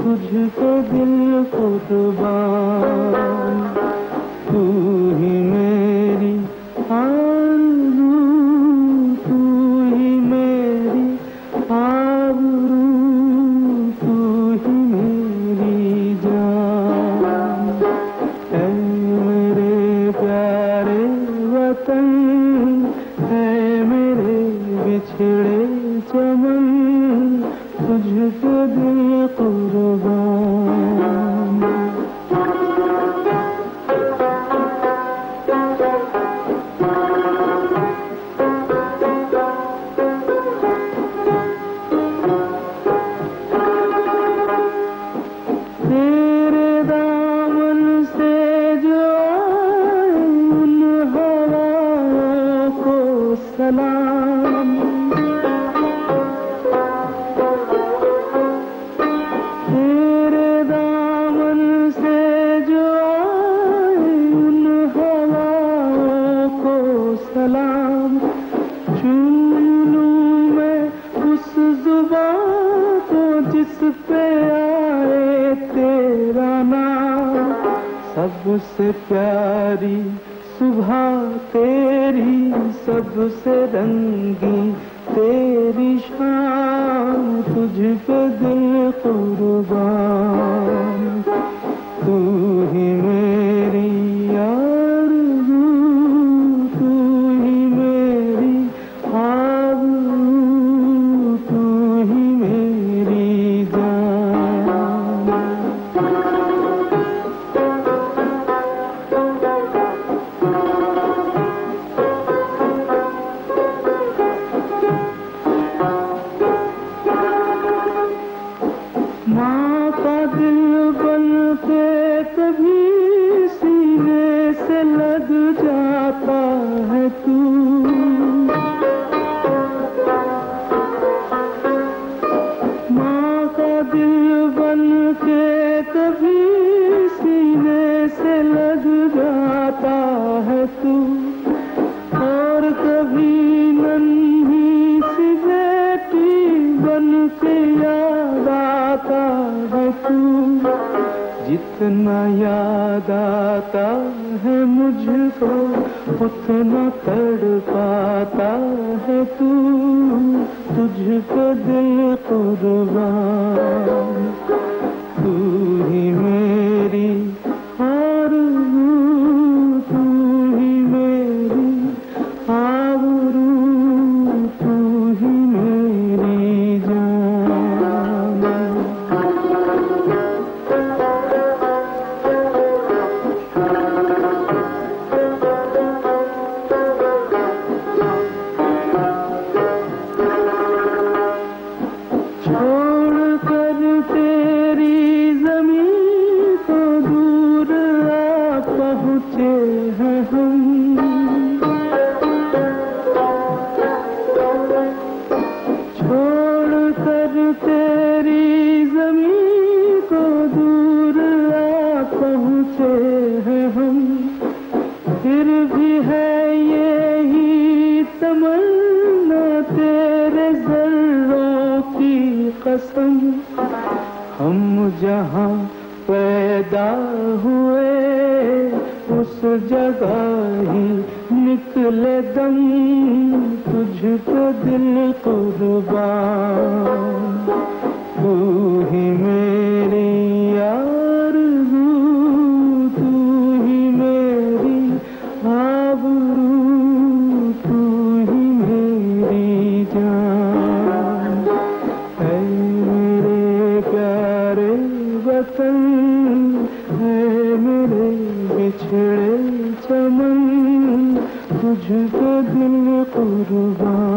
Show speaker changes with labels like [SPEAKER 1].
[SPEAKER 1] तुझको दिल कुर्बान। तू ही मेरी आरज़ू, तू ही मेरी आबरू, तू ही मेरी जान। है मेरे प्यारे वतन, है मेरे बिछड़े चमन, तुझको दिल कुर्बान। तेरे दामन से जो आए उन हवाओं को सलाम। तेरे दामन से जो आए उन हवाओं को सलाम। चूम लूं मैं उस जुबां को जिस पे आए तेरा नाम। सबसे प्यारी सुबह तेरी, सबसे रंगी तेरी शाम, तुझको दिल कुर्बान। तू ही मेरी आरज़ू, तू ही मेरी आबरू, तू ही मेरी जान। माँ का दिल बन के कभी सीने से लग जाता है तू। माँ का दिल बन के कभी सीने से लग जाता है तू। और कभी नन्ही सी बेटी बन के याद आता है तू। जितना याद आता है मुझको उतना तड़पाता है तू। तुझको दिल कुर्बान। तू ही मेरी आरज़ू, तू ही मेरी आबरू, तू ही मेरी जान। छोड़ कर तेरी ज़मीन को दूर आ पहुँचे हैं हम। छोड़ कर तेरी ज़मीन को दूर आ पहुँचे हैं हम। फिर भी है यही तमन्ना तेरे ज़र्रों की कसम। हम जहाँ पैदा हुए उस जगह ही निकले दम। तुझको दिल कुर्बान। तू ही मेरी आरज़ू, तू ही मेरी आबरू, तू ही मेरी जान। है मेरे प्यारे वतन, है मेरे बिछड़े चमन, तुझको दिल कुर्बान।